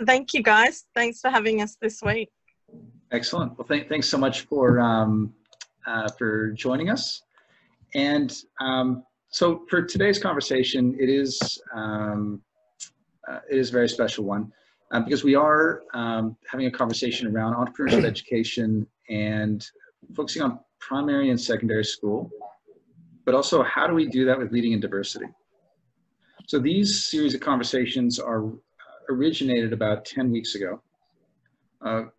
Thank you, guys. Thanks for having us this week. Excellent. Well, thanks so much for joining us. And so for today's conversation, it is a very special one because we are having a conversation around entrepreneurship education and focusing on primary and secondary school, but also how do we do that with leading in diversity? So these series of conversations are originated about 10 weeks ago,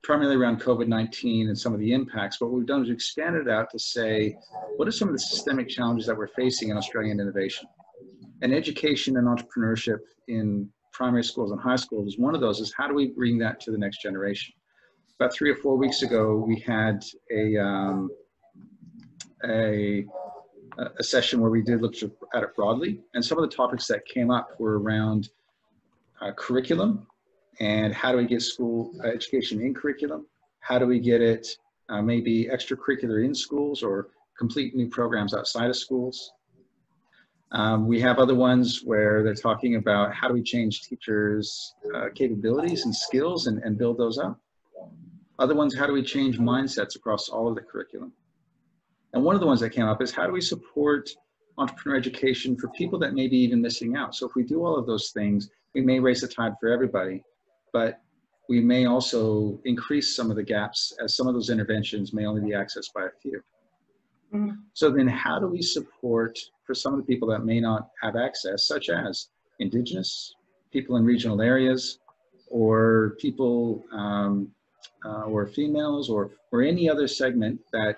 primarily around COVID-19 and some of the impacts. But what we've done is expanded it out to say, what are some of the systemic challenges that we're facing in Australian innovation? And education and entrepreneurship in primary schools and high schools is one of those, is how do we bring that to the next generation? About 3 or 4 weeks ago, we had a session where we did look at it broadly. And some of the topics that came up were around curriculum, and how do we get school education in curriculum? How do we get it maybe extracurricular in schools or complete new programs outside of schools? We have other ones where they're talking about how do we change teachers' capabilities and skills and build those up. Other ones, how do we change mindsets across all of the curriculum? And one of the ones that came up is how do we support entrepreneur education for people that may be even missing out? So if we do all of those things, we may raise the tide for everybody, but we may also increase some of the gaps as some of those interventions may only be accessed by a few. So then how do we support for some of the people that may not have access, such as indigenous, people in regional areas, or people, or females, or any other segment that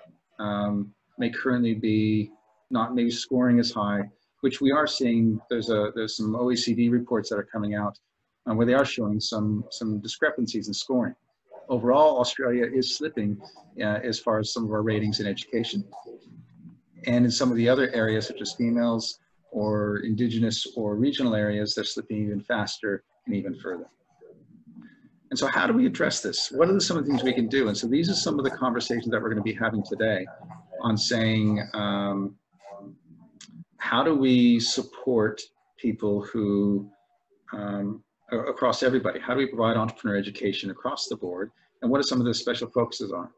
may currently be not maybe scoring as high, which we are seeing. There's some OECD reports that are coming out where they are showing some discrepancies in scoring. Overall, Australia is slipping as far as some of our ratings in education. And in some of the other areas, such as females or indigenous or regional areas, they're slipping even faster and even further. And so how do we address this? What are some of the things we can do? And so these are some of the conversations that we're going to be having today on saying, how do we support people who, across everybody? How do we provide entrepreneur education across the board? And what are some of the special focuses on?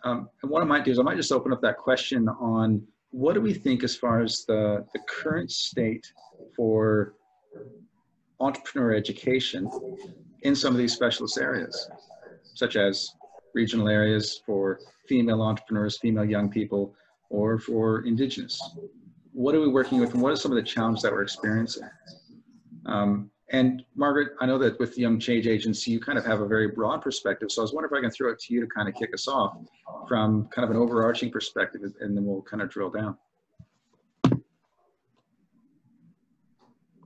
And what I might do is I might just open up that question on what do we think as far as the current state for entrepreneur education in some of these specialist areas, such as regional areas for female entrepreneurs, female young people, or for indigenous. What are we working with and what are some of the challenges that we're experiencing? And Margaret, I know that with the Young Change Agency, you kind of have a very broad perspective. So I was wondering if I can throw it to you to kind of kick us off from kind of an overarching perspective, and then we'll kind of drill down. I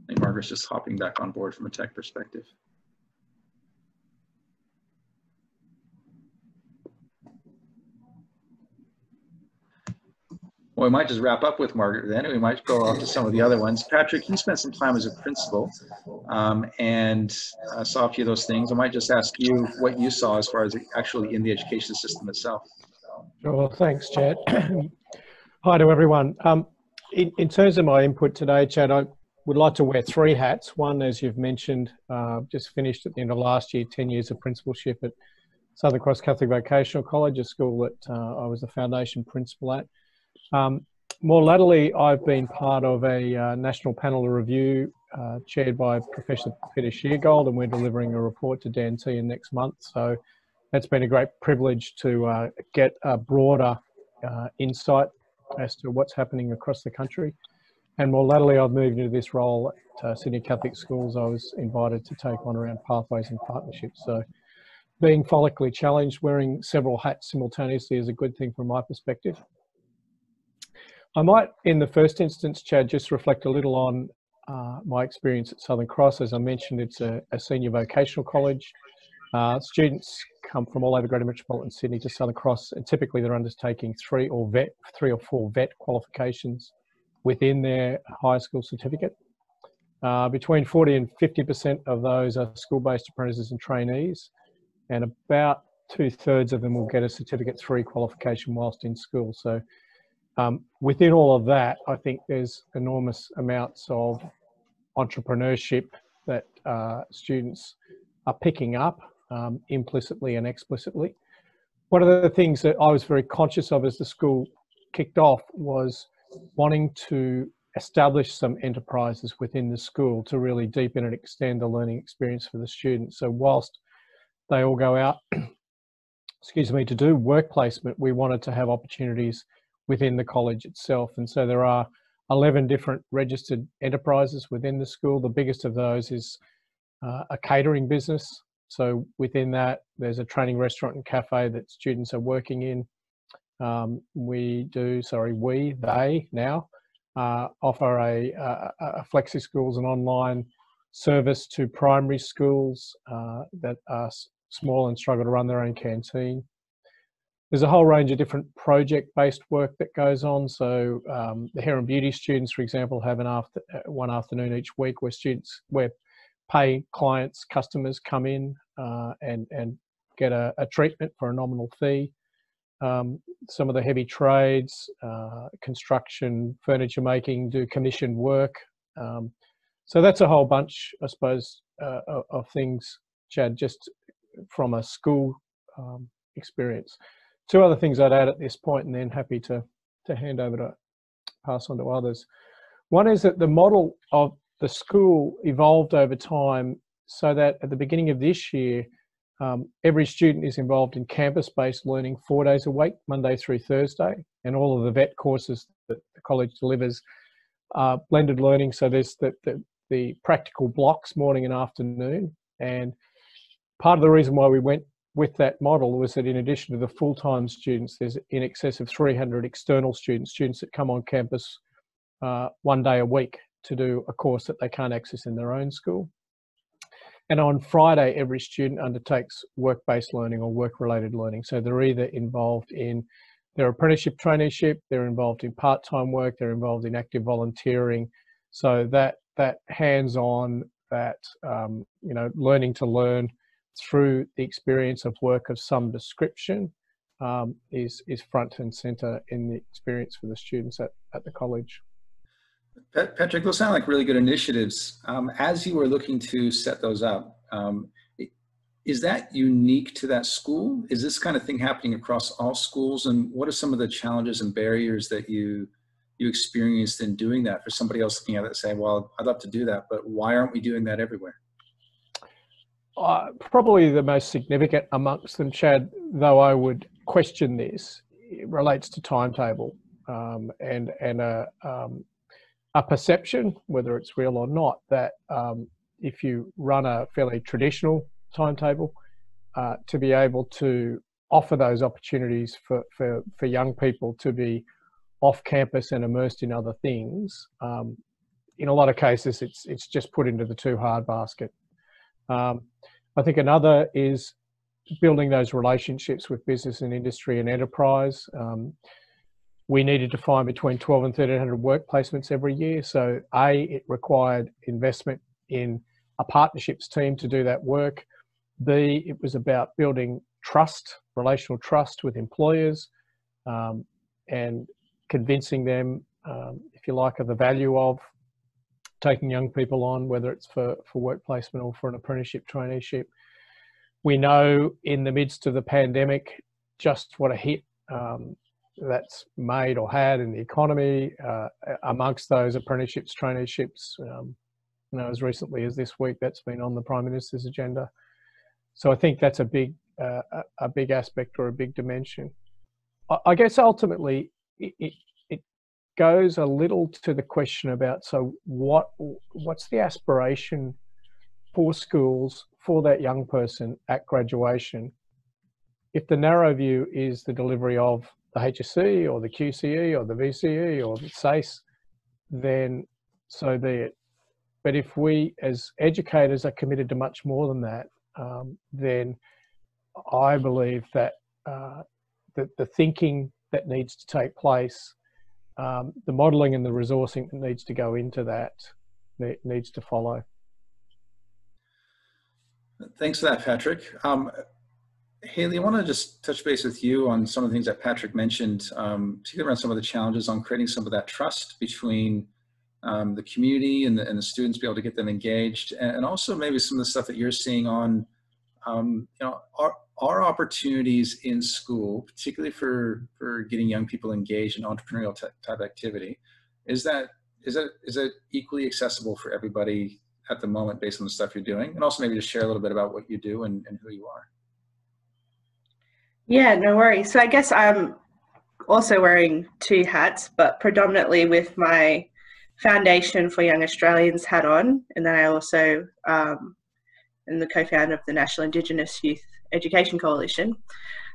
think Margaret's just hopping back on board from a tech perspective. Well, we might just wrap up with Margaret then, and we might go off to some of the other ones. Patrick, you spent some time as a principal and saw a few of those things. I might just ask you what you saw as far as actually in the education system itself. Sure, well, thanks, Chad. Hi to everyone. In terms of my input today, Chad, I would like to wear 3 hats. One, as you've mentioned, just finished at the end of last year, 10 years of principalship at Southern Cross Catholic Vocational College, a school that I was the foundation principal at. More latterly, I've been part of a national panel review chaired by Professor Peter Sheargold, and we're delivering a report to Dan Tehan next month. So that's been a great privilege to get a broader insight as to what's happening across the country. And more latterly, I've moved into this role at Sydney Catholic Schools. I was invited to take on around pathways and partnerships. So being follically challenged, wearing several hats simultaneously is a good thing from my perspective. I might, in the first instance, Chad, just reflect a little on my experience at Southern Cross. As I mentioned, it's a senior vocational college. Students come from all over Greater Metropolitan Sydney to Southern Cross, and typically they're undertaking 3 or 4 vet qualifications within their high school certificate. Between 40 and 50% of those are school-based apprentices and trainees, and about 2/3 of them will get a Certificate 3 qualification whilst in school. So within all of that, I think there's enormous amounts of entrepreneurship that students are picking up implicitly and explicitly. One of the things that I was very conscious of as the school kicked off was wanting to establish some enterprises within the school to really deepen and extend the learning experience for the students. So whilst they all go out, excuse me, to do work placement, we wanted to have opportunities within the college itself. And so there are 11 different registered enterprises within the school. The biggest of those is a catering business. So within that, there's a training restaurant and cafe that students are working in. They now offer a Flexi Schools, an online service to primary schools that are small and struggle to run their own canteen. There's a whole range of different project-based work that goes on. So the hair and beauty students, for example, have one afternoon each week where pay clients, customers come in and get a treatment for a nominal fee. Some of the heavy trades, construction, furniture making, do commissioned work. So that's a whole bunch, I suppose, of things, Chad, just from a school experience. Two other things I'd add at this point, and then happy to hand over to pass on to others. One is that the model of the school evolved over time so that at the beginning of this year, every student is involved in campus-based learning 4 days a week, Monday through Thursday, and all of the VET courses that the college delivers are blended learning. So there's the practical blocks, morning and afternoon. And part of the reason why we went with that model was that in addition to the full-time students, there's in excess of 300 external students that come on campus 1 day a week to do a course that they can't access in their own school. And on Friday, every student undertakes work-based learning or work-related learning. So they're either involved in their apprenticeship traineeship, they're involved in part-time work, they're involved in active volunteering. So that hands-on, learning to learn through the experience of work of some description is front and center in the experience for the students at the college. Patrick, those sound like really good initiatives. As you were looking to set those up, is that unique to that school? Is this kind of thing happening across all schools? And what are some of the challenges and barriers that you experienced in doing that for somebody else looking at it saying, well, I'd love to do that, but why aren't we doing that everywhere? Probably the most significant amongst them, Chad, though I would question this, it relates to timetable and a perception, whether it's real or not, that if you run a fairly traditional timetable, to be able to offer those opportunities for young people to be off campus and immersed in other things, in a lot of cases, it's just put into the too hard basket. I think another is building those relationships with business and industry and enterprise. We needed to find between 12 and 1,300 work placements every year. So it required investment in a partnerships team to do that work. B, it was about building trust, relational trust with employers, and convincing them, if you like, of the value of taking young people on, whether it's for work placement or for an apprenticeship traineeship. We know in the midst of the pandemic just what a hit that's made or had in the economy, amongst those apprenticeships, traineeships. As recently as this week, that's been on the Prime Minister's agenda. So I think that's a big aspect or a big dimension. I guess ultimately it goes a little to the question about, so what's the aspiration for schools for that young person at graduation? If the narrow view is the delivery of the HSC or the QCE or the VCE or the SACE, then so be it. But if we as educators are committed to much more than that, then I believe that the thinking that needs to take place, the modelling and the resourcing that needs to go into that needs to follow. Thanks for that, Patrick. Haley, I want to just touch base with you on some of the things that Patrick mentioned, particularly around some of the challenges on creating some of that trust between the community and the students, be able to get them engaged, and also maybe some of the stuff that you're seeing on, our opportunities in school, particularly for getting young people engaged in entrepreneurial type activity, is that equally accessible for everybody at the moment based on the stuff you're doing? And also maybe just share a little bit about what you do and who you are. Yeah, no worries. So I guess I'm also wearing two hats, but predominantly with my Foundation for Young Australians hat on, and then I also am the co-founder of the National Indigenous Youth Education Coalition.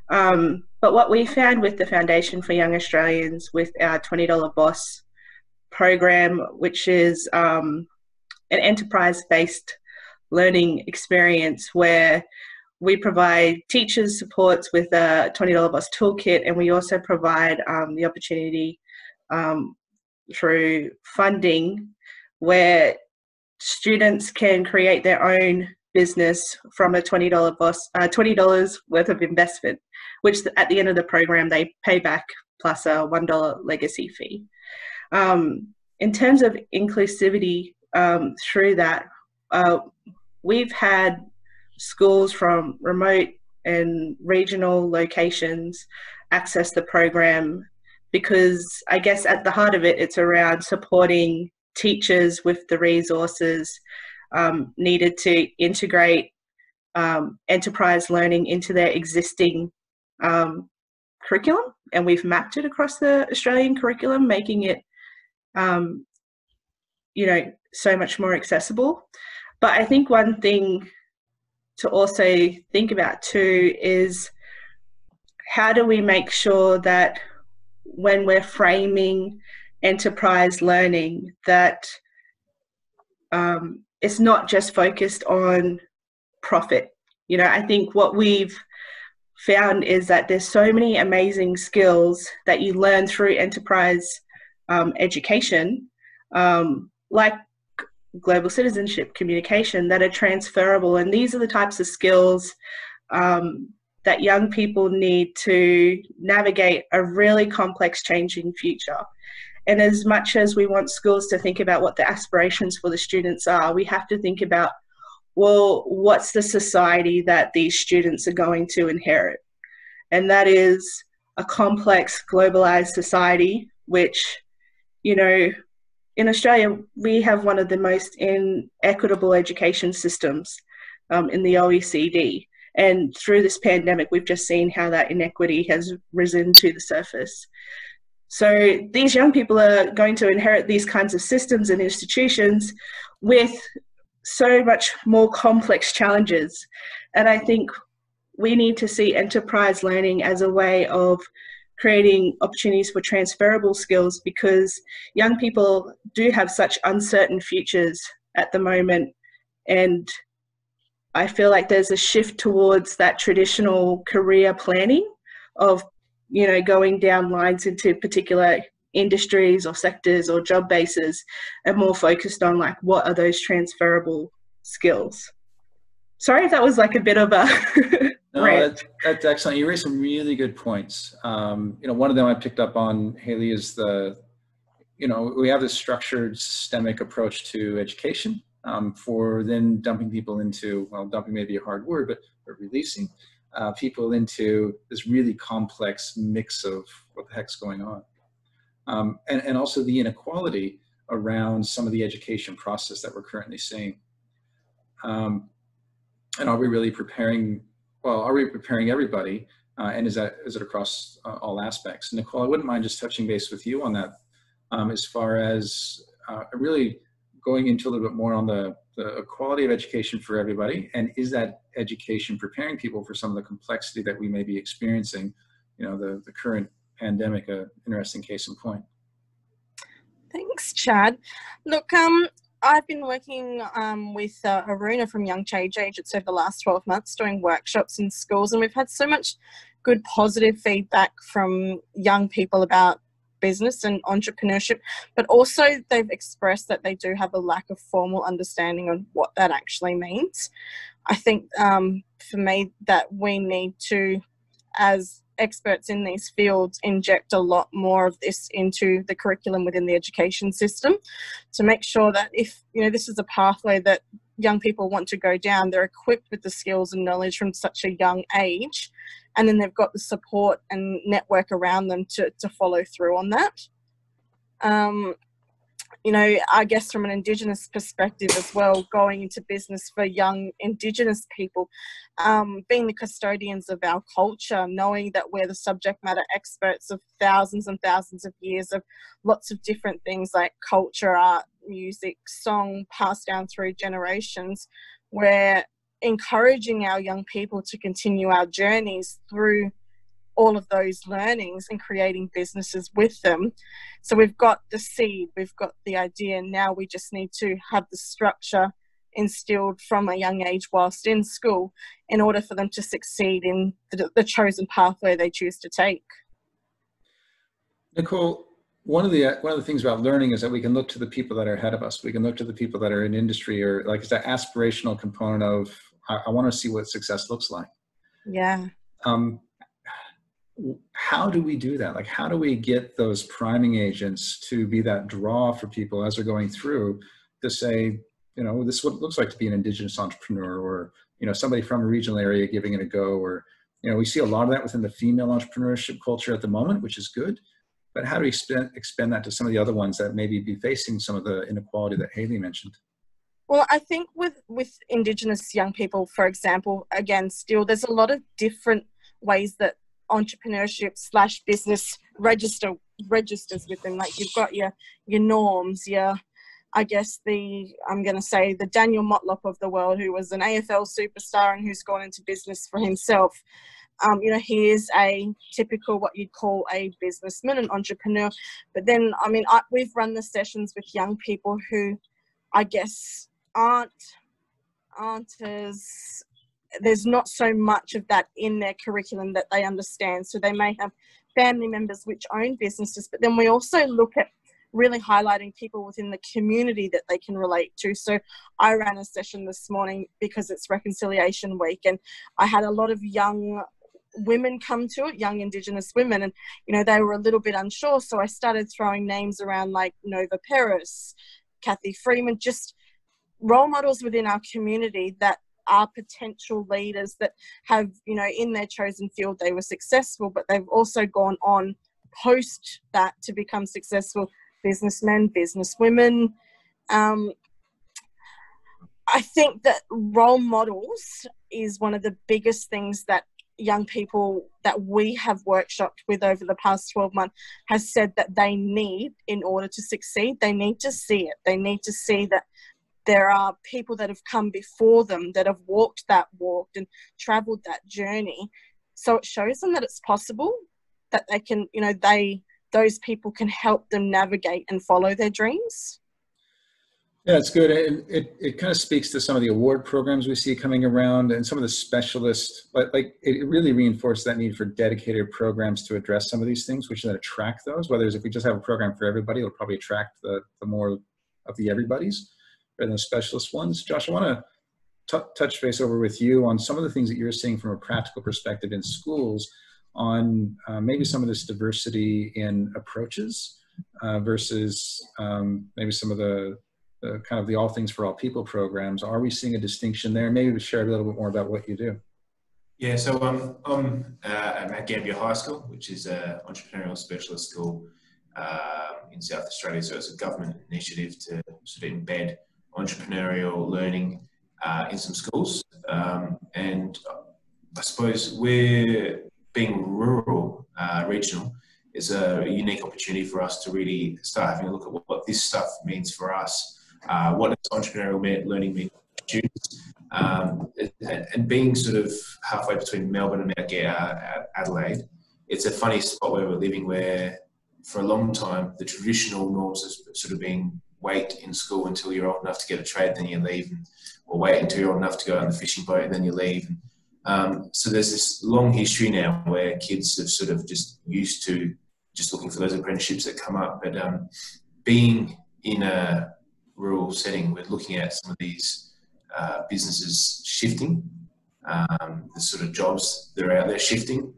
But what we found with the Foundation for Young Australians with our $20 Boss program, which is an enterprise-based learning experience where we provide teachers supports with a $20 Boss toolkit, and we also provide the opportunity through funding where students can create their own business from a $20 worth of investment, which at the end of the program they pay back plus a $1 legacy fee. In terms of inclusivity through that, we've had schools from remote and regional locations access the program because I guess at the heart of it, it's around supporting teachers with the resources needed to integrate enterprise learning into their existing curriculum. And we've mapped it across the Australian curriculum, making it, so much more accessible. But I think one thing to also think about too is how do we make sure that when we're framing enterprise learning that it's not just focused on profit. I think what we've found is that there's so many amazing skills that you learn through enterprise education, like global citizenship, communication, that are transferable. And these are the types of skills that young people need to navigate a really complex changing future. And as much as we want schools to think about what the aspirations for the students are, we have to think about, well, what's the society that these students are going to inherit? And that is a complex, globalized society, which, in Australia, we have one of the most inequitable education systems in the OECD. And through this pandemic, we've just seen how that inequity has risen to the surface. So these young people are going to inherit these kinds of systems and institutions with so much more complex challenges. And I think we need to see enterprise learning as a way of creating opportunities for transferable skills, because young people do have such uncertain futures at the moment. And I feel like there's a shift towards that traditional career planning of, going down lines into particular industries or sectors or job bases, and more focused on like, what are those transferable skills? Sorry if that was like a bit of a No, that's excellent. You raised some really good points. One of them I picked up on, Haley, is we have this structured, systemic approach to education for then dumping people into, well, dumping may be a hard word, but releasing people into this really complex mix of what the heck's going on. And also the inequality around some of the education process that we're currently seeing. And are we really preparing everybody? And is it across all aspects? Nicole, I wouldn't mind just touching base with you on that, as far as really going into a little bit more on the quality of education for everybody, and is that education preparing people for some of the complexity that we may be experiencing? The current pandemic, an interesting case in point. Thanks, Chad. Look, I've been working with Aruna from Young Change Agents over the last 12 months doing workshops in schools, and we've had so much good positive feedback from young people about business and entrepreneurship, but also they've expressed that they do have a lack of formal understanding of what that actually means. I think for me that we need to, as experts in these fields inject a lot more of this into the curriculum within the education system to make sure that if, this is a pathway that young people want to go down, they're equipped with the skills and knowledge from such a young age, and then they've got the support and network around them to follow through on that. I guess from an Indigenous perspective as well, going into business for young Indigenous people, being the custodians of our culture, knowing that we're the subject matter experts of thousands and thousands of years of lots of different things like culture, art, music, song, passed down through generations. We're encouraging our young people to continue our journeys through all of those learnings and creating businesses with them. So we've got the seed, we've got the idea, now we just need to have the structure instilled from a young age whilst in school in order for them to succeed in the chosen pathway they choose to take. Nicole, one of the things about learning is that we can look to the people that are ahead of us. We can look to the people that are in industry, or like it's that aspirational component of, I want to see what success looks like. Yeah. How do we do that? Like, how do we get those priming agents to be that draw for people as they're going through to say, this is what it looks like to be an Indigenous entrepreneur, or, somebody from a regional area giving it a go, or, we see a lot of that within the female entrepreneurship culture at the moment, which is good. But how do we expand that to some of the other ones that maybe be facing some of the inequality that Haley mentioned? Well, I think with Indigenous young people, for example, again, still there's a lot of different ways that entrepreneurship / business registers with them. Like you've got your norms, I'm going to say the Daniel Motlop of the world, who was an AFL superstar and who's gone into business for himself. He is a typical, what you'd call a businessman, an entrepreneur. But then, we've run the sessions with young people who, I guess, aren't as, there's not so much of that in their curriculum that they understand. So they may have family members which own businesses, but then we also look at really highlighting people within the community that they can relate to. So I ran a session this morning because it's Reconciliation Week, and I had a lot of young women come to it, young Indigenous women, and they were a little bit unsure. So I started throwing names around like Nova Peris, Kathy Freeman, just role models within our community that are potential leaders that have, in their chosen field, they were successful, but they've also gone on post that to become successful businessmen, businesswomen. I think that role models is one of the biggest things that young people that we have workshopped with over the past 12 months has said that they need in order to succeed. They need to see it. They need to see that there are people that have come before them that have walked and traveled that journey. So it shows them that it's possible, that they can, those people can help them navigate and follow their dreams. Yeah, it's good. It kind of speaks to some of the award programs we see coming around and some of the specialists, like it really reinforces that need for dedicated programs to address some of these things, which then attract those. Whether if we just have a program for everybody, it'll probably attract the more of the everybody's rather than the specialist ones. Josh, I want to touch base over with you on some of the things that you're seeing from a practical perspective in schools on maybe some of this diversity in approaches versus maybe some of the kind of the All Things for All People programs. Are we seeing a distinction there? Maybe share a little bit more about what you do. Yeah, so I'm at Gambier High School, which is an entrepreneurial specialist school in South Australia. So it's a government initiative to sort of embed entrepreneurial learning in some schools. And I suppose we're being rural, regional, is a unique opportunity for us to really start having a look at what this stuff means for us. What does entrepreneurial learning mean for students? And being sort of halfway between Melbourne and Adelaide, it's a funny spot where we're living, where for a long time the traditional norms has sort of been wait in school until you're old enough to get a trade, then you leave, or wait until you're old enough to go on the fishing boat and then you leave. So there's this long history now where kids have sort of just used to just looking for those apprenticeships that come up. But being in a rural setting, we're looking at some of these businesses shifting, the sort of jobs that are out there shifting.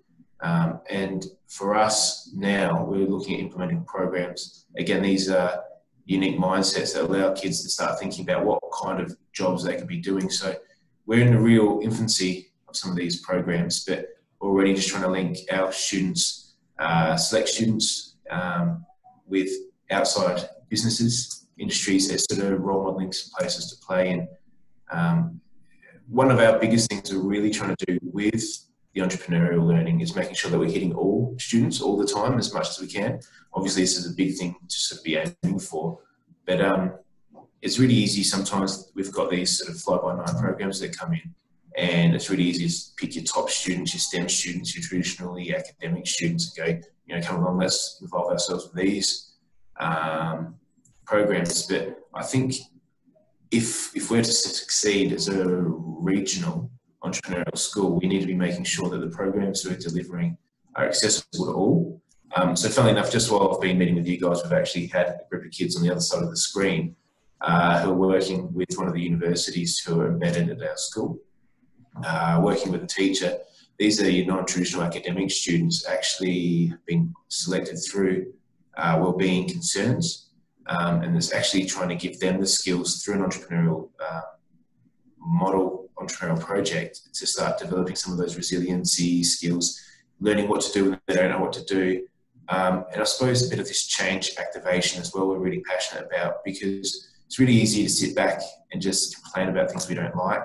And for us now, we're looking at implementing programs. Again, these are unique mindsets that allow kids to start thinking about what kind of jobs they could be doing. So we're in the real infancy of some of these programs, but already just trying to link our students, select students with outside businesses, industries as sort of role modeling places to play in. One of our biggest things we're really trying to do with the entrepreneurial learning is making sure that we're hitting all students all the time as much as we can. Obviously, this is a big thing to sort of be aiming for, but it's really easy. Sometimes we've got these sort of fly-by-night programs that come in, and it's really easy to pick your top students, your STEM students, your traditionally academic students, and go, you know, come along, let's involve ourselves with these programs. But I think if we're to succeed as a regional entrepreneurial school, we need to be making sure that the programs we're delivering are accessible to all. So funnily enough, just while I've been meeting with you guys, we've actually had a group of kids on the other side of the screen who are working with one of the universities who are embedded at our school, working with a teacher. These are your non-traditional academic students actually being selected through wellbeing concerns, and it's actually trying to give them the skills through an entrepreneurial entrepreneurial project to start developing some of those resiliency skills, learning what to do when they don't know what to do. And I suppose a bit of this change activation as well we're really passionate about, because it's really easy to sit back and just complain about things we don't like,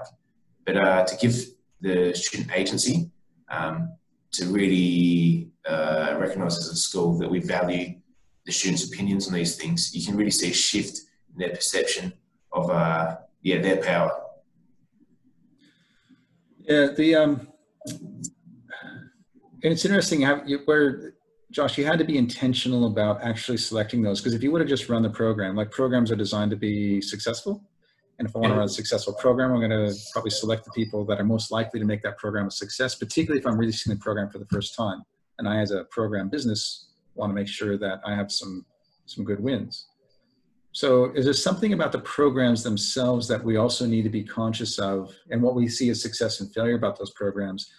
but to give the student agency to really recognise as a school that we value the students' opinions on these things, you can really see a shift in their perception of their power. Yeah, and it's interesting where, Josh, you had to be intentional about actually selecting those, because if you would have just run the program, like programs are designed to be successful, and if I want to run a successful program, I'm going to probably select the people that are most likely to make that program a success, particularly if I'm releasing the program for the first time. And I, as a program business, want to make sure that I have some good wins. So is there something about the programs themselves that we also need to be conscious of, and what we see as success and failure about those programs,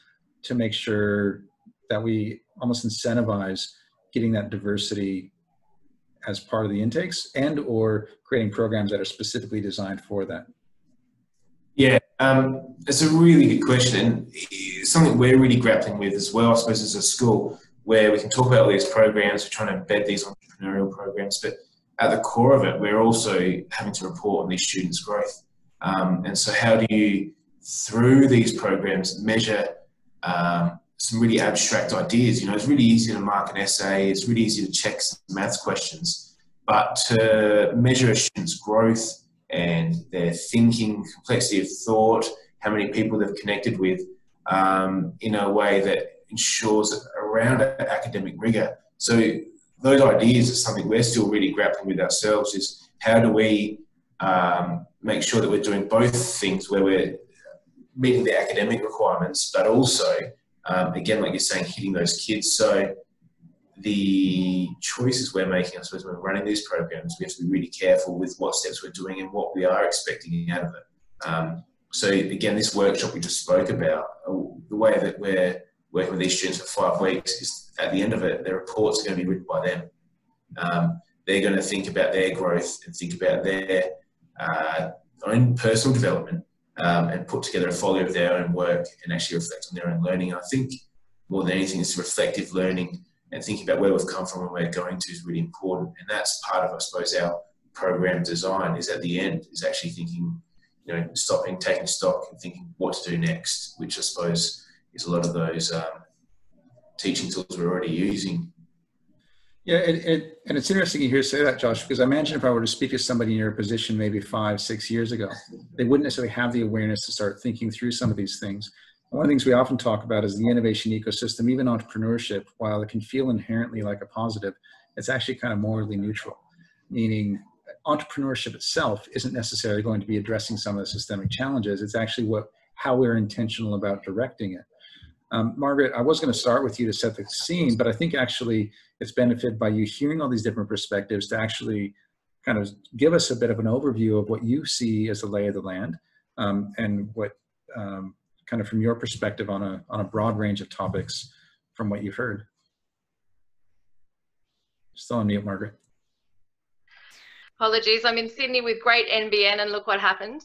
to make sure that we almost incentivize getting that diversity as part of the intakes, and or creating programs that are specifically designed for that? Yeah, it's a really good question, and something we're really grappling with as well, I suppose, as a school, where we can talk about all these programs, we're trying to embed these entrepreneurial programs, but at the core of it, we're also having to report on these students' growth. And so how do you, through these programs, measure some really abstract ideas? You know, it's really easy to mark an essay, it's really easy to check some maths questions, but to measure a student's growth and their thinking, complexity of thought, how many people they've connected with, in a way that ensures around academic rigor. So those ideas are something we're still really grappling with ourselves, is how do we make sure that we're doing both things, where we're meeting the academic requirements, but also, again, like you're saying, hitting those kids. So the choices we're making, I suppose, when we're running these programs, we have to be really careful with what steps we're doing and what we are expecting out of it. So again, this workshop we just spoke about, the way that we're working with these students for 5 weeks is, at the end of it, their reports are going to be written by them. They're going to think about their growth and think about their own personal development, and put together a folio of their own work and actually reflect on their own learning. I think more than anything, it's reflective learning and thinking about where we've come from and where we're going to is really important. And that's part of, I suppose, our program design, is at the end, is actually thinking, you know, stopping, taking stock and thinking what to do next, which I suppose is a lot of those teaching tools we're already using. Yeah, and it's interesting you hear you say that, Josh, because I imagine if I were to speak to somebody in your position maybe 5-6 years ago, they wouldn't necessarily have the awareness to start thinking through some of these things. One of the things we often talk about is the innovation ecosystem. Even entrepreneurship, while it can feel inherently like a positive, it's actually kind of morally neutral, meaning entrepreneurship itself isn't necessarily going to be addressing some of the systemic challenges. It's actually how we're intentional about directing it. Margaret, I was going to start with you to set the scene, but I think actually it's benefited by you hearing all these different perspectives to actually kind of give us a bit of an overview of what you see as the lay of the land, and what kind of from your perspective on a broad range of topics, from what you've heard. Still on mute, Margaret. Apologies, I'm in Sydney with great NBN and look what happened.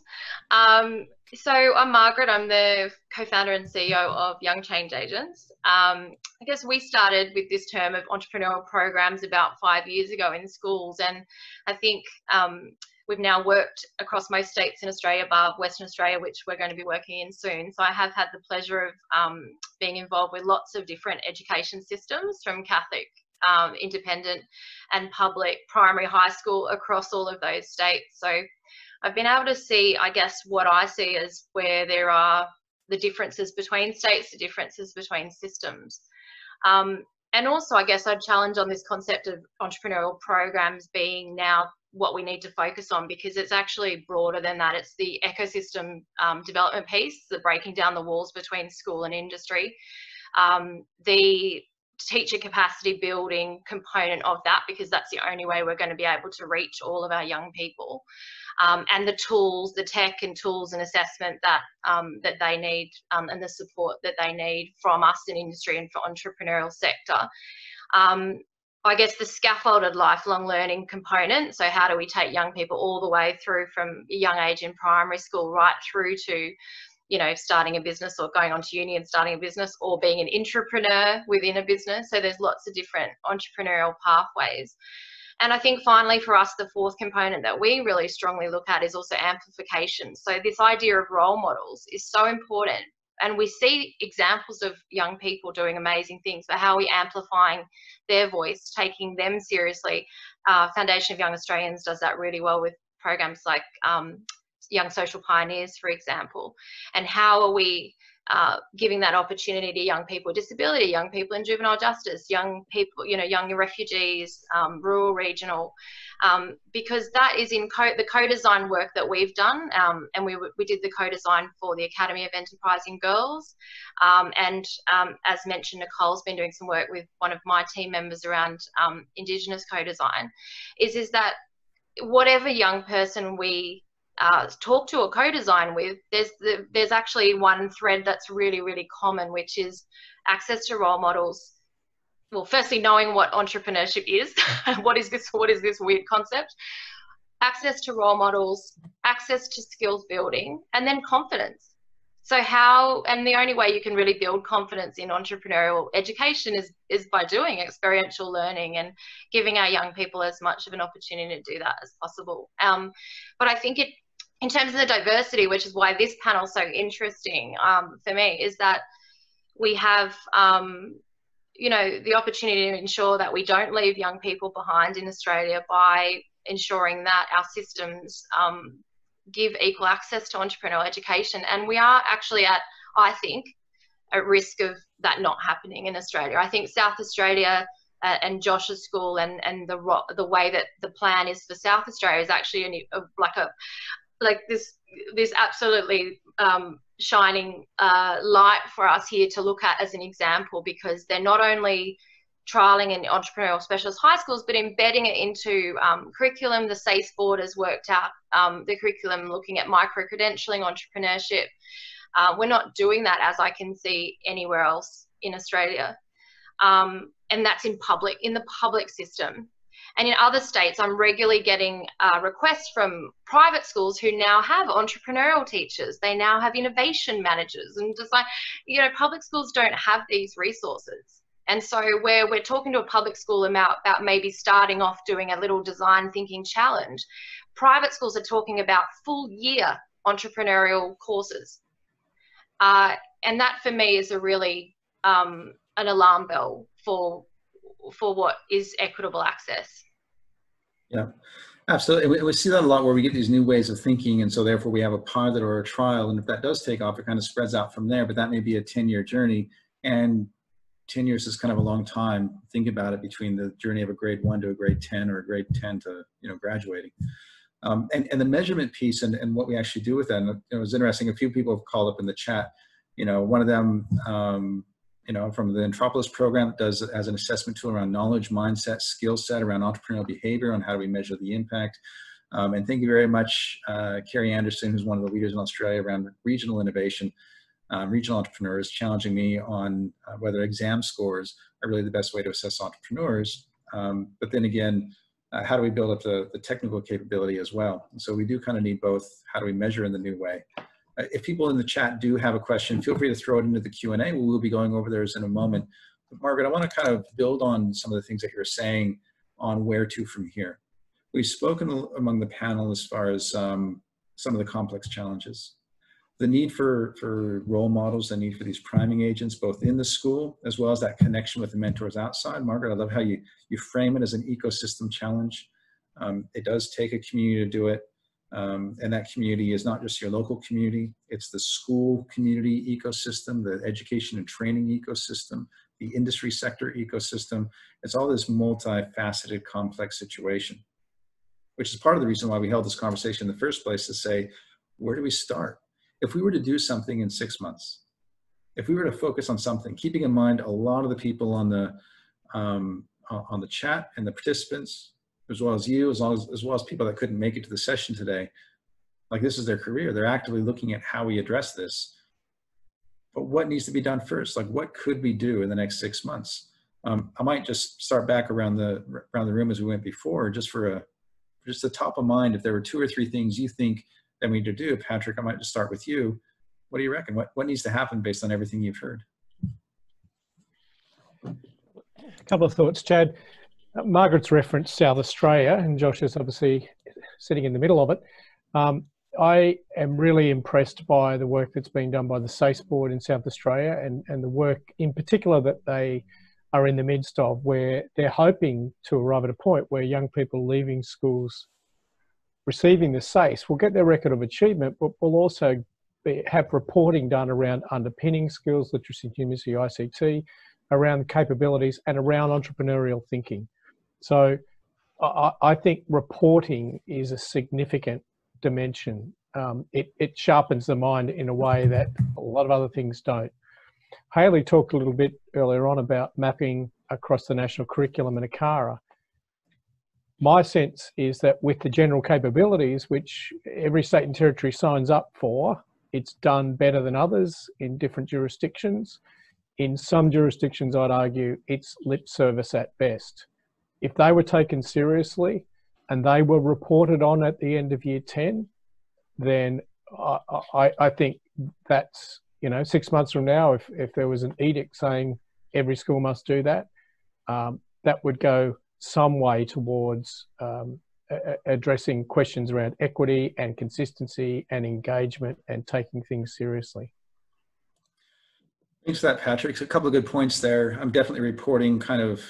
So I'm Margaret, I'm the co-founder and CEO of Young Change Agents. I guess we started with this term of entrepreneurial programs about 5 years ago in schools, and I think we've now worked across most states in Australia, bar Western Australia, which we're going to be working in soon. So I have had the pleasure of being involved with lots of different education systems, from Catholic, independent and public, primary, high school, across all of those states. So I've been able to see, I guess, what I see as where there are the differences between states, the differences between systems. And also, I guess I'd challenge on this concept of entrepreneurial programs being now what we need to focus on, because it's actually broader than that. It's the ecosystem development piece, the breaking down the walls between school and industry, the teacher capacity building component of that, because that's the only way we're going to be able to reach all of our young people, and the tools, the tech and tools and assessment that that they need, and the support that they need from us in industry and for entrepreneurial sector. I guess the scaffolded lifelong learning component. So how do we take young people all the way through from a young age in primary school right through to, you know, starting a business or going on to uni and starting a business, or being an intrapreneur within a business. So there's lots of different entrepreneurial pathways. And I think finally for us, the fourth component that we really strongly look at is also amplification. So this idea of role models is so important. And we see examples of young people doing amazing things, but how are we amplifying their voice, taking them seriously? Foundation of Young Australians does that really well with programs like Young Social Pioneers, for example. And how are we giving that opportunity to young people with disability, young people in juvenile justice, young people, you know, young refugees, rural, regional, because that is in the co-design work that we've done, and we did the co-design for the Academy of Enterprising Girls, and as mentioned, Nicole's been doing some work with one of my team members around indigenous co-design, is that whatever young person we talk to or co-design with, there's actually one thread that's really, really common, which is access to role models. Well, firstly, knowing what entrepreneurship is, what is this weird concept, access to role models, access to skills building, and then confidence. So how, and the only way you can really build confidence in entrepreneurial education is by doing experiential learning and giving our young people as much of an opportunity to do that as possible. But I think in terms of the diversity, which is why this panel is so interesting for me, is that we have, you know, the opportunity to ensure that we don't leave young people behind in Australia by ensuring that our systems give equal access to entrepreneurial education. And we are actually I think, at risk of that not happening in Australia. I think South Australia and Josh's school and the way that the plan is for South Australia is actually like this absolutely shining light for us here to look at as an example, because they're not only trialling in entrepreneurial specialist high schools, but embedding it into curriculum. The SACE board has worked out the curriculum looking at micro-credentialing, entrepreneurship. We're not doing that, as I can see, anywhere else in Australia. And that's in the public system. And in other states, I'm regularly getting requests from private schools who now have entrepreneurial teachers. They now have innovation managers and design. You know, public schools don't have these resources. And so where we're talking to a public school about maybe starting off doing a little design thinking challenge, private schools are talking about full year entrepreneurial courses. And that for me is a really an alarm bell for what is equitable access. Yeah, absolutely. We see that a lot where we get these new ways of thinking, and so therefore we have a pilot or a trial, and if that does take off, it kind of spreads out from there, but that may be a 10-year journey, and 10 years is kind of a long time. Think about it, between the journey of a grade 1 to a grade 10, or a grade 10 to, you know, graduating. And the measurement piece and what we actually do with that, and it was interesting, a few people have called up in the chat, you know, one of them, you know, from the Entrepreneurship program, does as an assessment tool around knowledge, mindset, skill set around entrepreneurial behavior, on how do we measure the impact. And thank you very much, Carrie Anderson, who's one of the leaders in Australia around regional innovation. regional entrepreneurs, challenging me on whether exam scores are really the best way to assess entrepreneurs. But then again, how do we build up the technical capability as well? And so we do kind of need both. How do we measure in the new way? If people in the chat do have a question, feel free to throw it into the Q&A. We'll be going over those in a moment. But Margaret, I want to kind of build on some of the things that you're saying on where to from here. We've spoken among the panel as far as some of the complex challenges. The need for role models, the need for these priming agents, both in the school, as well as that connection with the mentors outside. Margaret, I love how you frame it as an ecosystem challenge. It does take a community to do it. And that community is not just your local community, it's the school community ecosystem, the education and training ecosystem, the industry sector ecosystem. It's all this multifaceted, complex situation, which is part of the reason why we held this conversation in the first place, to say, where do we start? If we were to do something in 6 months, if we were to focus on something, keeping in mind a lot of the people on the chat and the participants, as well as you, as well as people that couldn't make it to the session today, like this is their career. They're actively looking at how we address this. But what needs to be done first? Like, what could we do in the next 6 months? I might just start back around the room as we went before, just the top of mind. If there were 2 or 3 things you think that we need to do, Patrick, I might just start with you. What do you reckon? What needs to happen based on everything you've heard? A couple of thoughts, Chad. Margaret's referenced South Australia, and Josh is obviously sitting in the middle of it. I am really impressed by the work that's being done by the SACE board in South Australia, and the work in particular that they are in the midst of, where they're hoping to arrive at a point where young people leaving schools receiving the SACE will get their record of achievement, but will also have reporting done around underpinning skills, literacy, numeracy, ICT, around capabilities and around entrepreneurial thinking. So I think reporting is a significant dimension. It sharpens the mind in a way that a lot of other things don't. Hayley talked a little bit earlier on about mapping across the national curriculum and ACARA. My sense is that with the general capabilities, which every state and territory signs up for, it's done better than others in different jurisdictions. In some jurisdictions, I'd argue it's lip service at best. If they were taken seriously and they were reported on at the end of year 10, then I think that's, 6 months from now, if there was an edict saying every school must do that, that would go some way towards addressing questions around equity and consistency and engagement and taking things seriously. Thanks for that, Patrick. So a couple of good points there. I'm definitely reporting kind of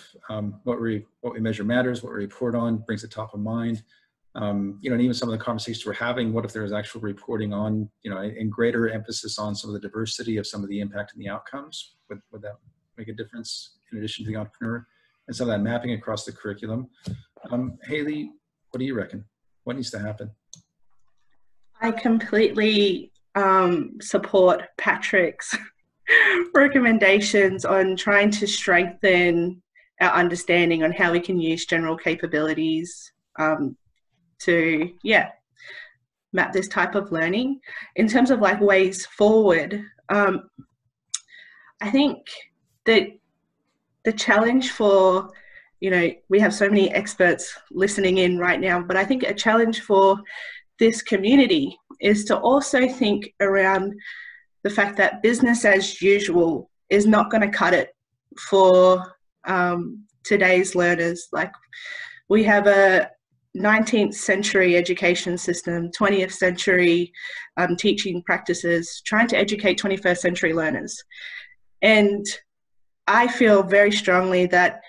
what we measure matters, what we report on brings it top of mind. And even some of the conversations we're having, what if there was actual reporting on, and greater emphasis on some of the diversity of some of the impact and the outcomes? Would that make a difference in addition to the entrepreneur? And some of that mapping across the curriculum. Hayley, what do you reckon? What needs to happen? I completely support Patrick's recommendations on trying to strengthen our understanding on how we can use general capabilities to map this type of learning. In terms of like ways forward, I think that the challenge for, we have so many experts listening in right now, but I think a challenge for this community is to also think around the fact that business as usual is not going to cut it for today's learners. Like, we have a 19th century education system, 20th century teaching practices, trying to educate 21st century learners. And I feel very strongly that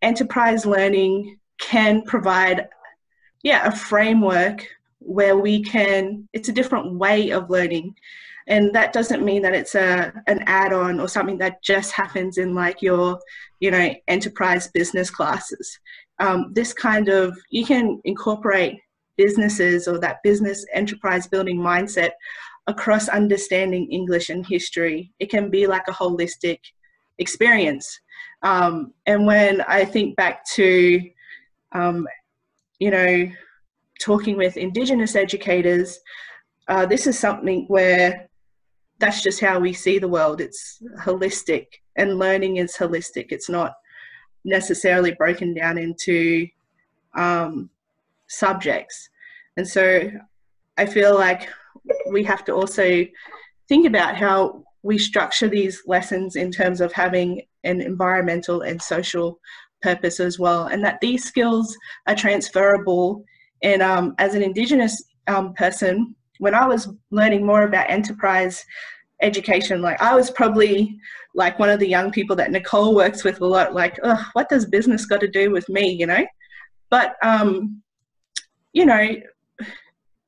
enterprise learning can provide, a framework where it's a different way of learning. And that doesn't mean that it's an add-on or something that just happens in like your, enterprise business classes. This kind of, you can incorporate businesses or that business enterprise building mindset across understanding English and history. It can be like a holistic experience. And when I think back to, talking with Indigenous educators, this is something where that's just how we see the world. It's holistic, and learning is holistic. It's not necessarily broken down into subjects. And so I feel like we have to also think about how we structure these lessons in terms of having an environmental and social purpose as well, and that these skills are transferable. And as an Indigenous person, when I was learning more about enterprise education, like I was probably like one of the young people that Nicole works with a lot, like, oh, what does business got to do with me, you know? But, you know,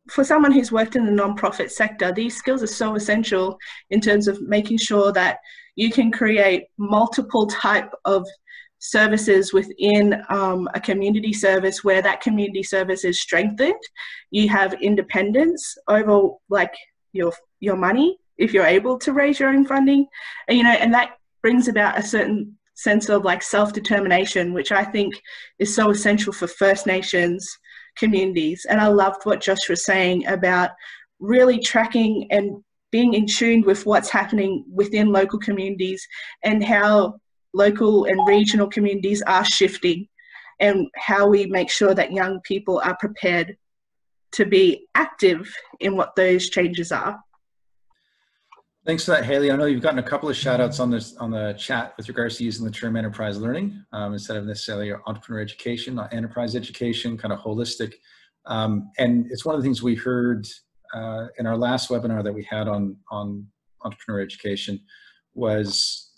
for someone who's worked in the nonprofit sector, these skills are so essential in terms of making sure that you can create multiple type of services within a community service where that community service is strengthened. You have independence over like your money if you're able to raise your own funding, and, you know, and that brings about a certain sense of like self-determination, which I think is so essential for First Nations communities. And I loved what Josh was saying about really tracking and being in tune with what's happening within local communities and how local and regional communities are shifting, and how we make sure that young people are prepared to be active in what those changes are. Thanks for that, Haley. I know you've gotten a couple of shout outs on the chat with regards to using the term enterprise learning instead of necessarily entrepreneur education, enterprise education, kind of holistic. And it's one of the things we heard in our last webinar that we had on entrepreneur education was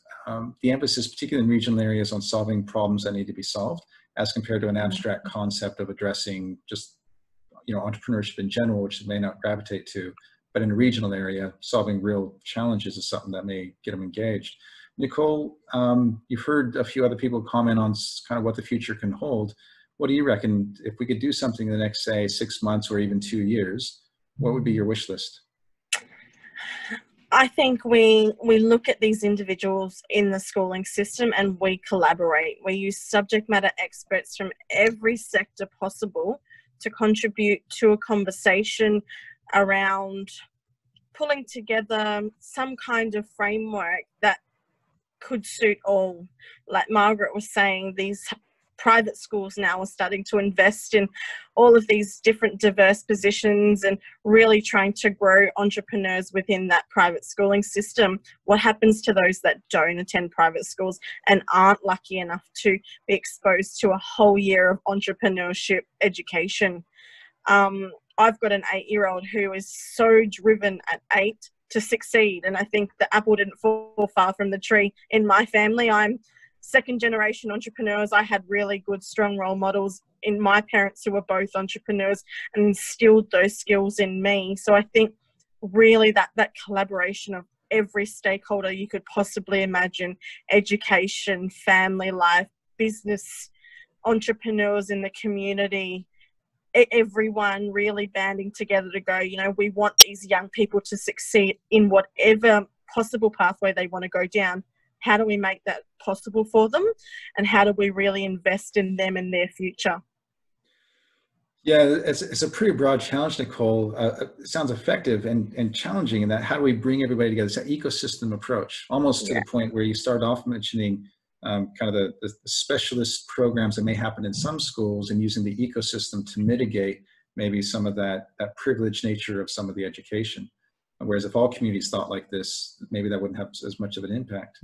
the emphasis, particularly in regional areas, on solving problems that need to be solved, as compared to an abstract concept of addressing just, you know, entrepreneurship in general, which they may not gravitate to. But in a regional area, solving real challenges is something that may get them engaged. Nicole, you've heard a few other people comment on kind of what the future can hold. What do you reckon, if we could do something in the next, say, 6 months or even 2 years, what would be your wish list? I think we look at these individuals in the schooling system and we collaborate. We use subject matter experts from every sector possible to contribute to a conversation around pulling together some kind of framework that could suit all. Like Margaret was saying, these private schools now are starting to invest in all of these different diverse positions and really trying to grow entrepreneurs within that private schooling system. What happens to those that don't attend private schools and aren't lucky enough to be exposed to a whole year of entrepreneurship education? I've got an 8-year-old who is so driven at 8 to succeed, and I think the apple didn't fall far from the tree. In my family, I'm second generation entrepreneurs. I had really good, strong role models in my parents who were both entrepreneurs and instilled those skills in me. So I think really that collaboration of every stakeholder you could possibly imagine, education, family life, business, entrepreneurs in the community, everyone really banding together to go, you know, we want these young people to succeed in whatever possible pathway they want to go down. How do we make that possible for them? And how do we really invest in them and their future? Yeah, it's a pretty broad challenge, Nicole. It sounds effective and challenging in that how do we bring everybody together? It's an ecosystem approach, almost to the point where you start off mentioning kind of the specialist programs that may happen in some schools and using the ecosystem to mitigate maybe some of that privileged nature of some of the education. Whereas if all communities thought like this, maybe that wouldn't have as much of an impact.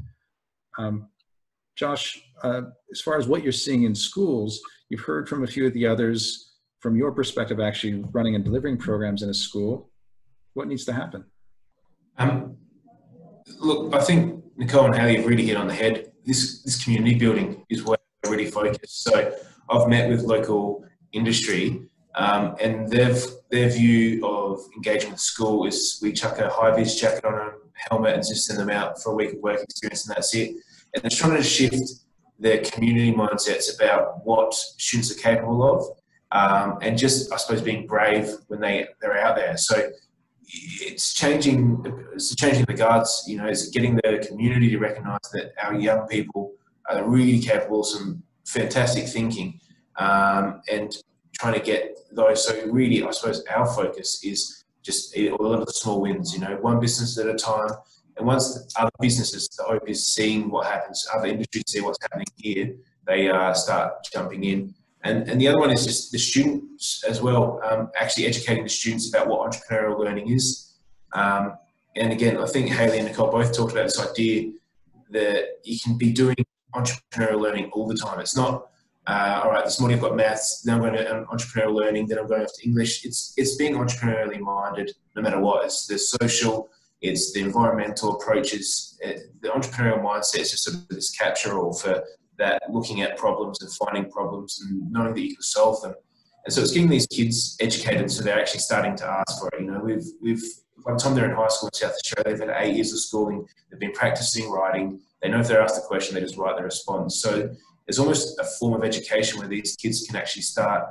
Josh, as far as what you're seeing in schools, you've heard from a few of the others. From your perspective, actually running and delivering programs in a school, what needs to happen? Look, I think Nicole and Haley have really hit on the head. This community building is where we're really focused. So I've met with local industry and their view of engaging with school is we chuck a high-vis jacket on a helmet and just send them out for a week of work experience and that's it. And they're trying to shift their community mindsets about what students are capable of and just, I suppose, being brave when they're out there. So it's changing the guards, you know, it's getting the community to recognise that our young people are really capable of some fantastic thinking and trying to get those. So really, I suppose our focus is just a lot of the small wins, you know, one business at a time. And once other businesses, the hope is seeing what happens, other industries see what's happening here, they start jumping in. And the other one is just the students as well, actually educating the students about what entrepreneurial learning is. And again, I think Hayley and Nicole both talked about this idea that you can be doing entrepreneurial learning all the time. It's not, all right, this morning I've got maths, then I'm going to entrepreneurial learning, then I'm going off to English. It's being entrepreneurially minded no matter what. It's the social, it's the environmental approaches. The entrepreneurial mindset is just sort of this catch-all for that, looking at problems and finding problems and knowing that you can solve them. And so it's getting these kids educated so they're actually starting to ask for it. You know, we've by the time they're in high school in South Australia, they've had 8 years of schooling, they've been practicing writing, they know if they're asked a question, they just write their response. So it's almost a form of education where these kids can actually start